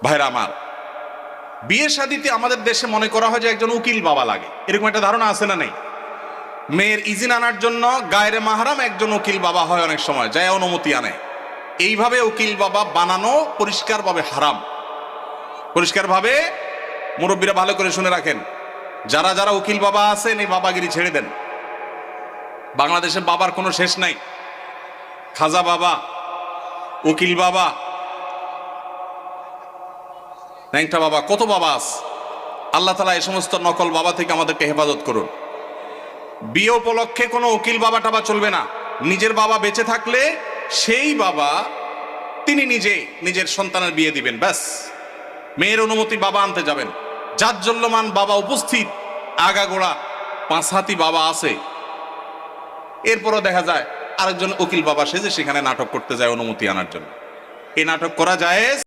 ভাইরা আমার, বিয়ে শাদিতে আমাদের দেশে মনে করা হয় যে একজন উকিল বাবা লাগে, এরকম একটা ধারণা আছে না নেই? মেয়ের ইজিন আনার জন্য গায়রে মাহরাম একজন উকিল বাবা হয়, অনেক সময় যায় অনুমতি আনে। এইভাবে উকিল বাবা বানানো পরিষ্কারভাবে হারাম। পরিষ্কারভাবে মুরব্বীরা ভালো করে শুনে রাখেন, যারা যারা উকিল বাবা আছেন এই বাবাগিরি ছেড়ে দেন। বাংলাদেশে বাবার কোনো শেষ নাই। খাজা বাবা, উকিল বাবা, ন্যাংটা বাবা, কত বাবা আছে। আল্লাহ তাআলা এই সমস্ত নকল বাবা থেকে আমাদেরকে হেফাজত করুন। বিয়ে উপলক্ষে কোনো উকিল বাবা টাবা চলবে না। নিজের বাবা বেঁচে থাকলে সেই বাবা তিনি নিজে নিজের সন্তানের বিয়ে দিবেন, ব্যাস। মেয়ের অনুমতি বাবা আনতে যাবেন। জাজ্জল্যমান বাবা উপস্থিত, আগাগোড়া 5 হাতি বাবা আছে, এরপরও দেখা যায় আরেকজন উকিল বাবা সেজে সেখানে নাটক করতে যায় অনুমতি আনার জন্য। এই নাটক করা জায়েজ।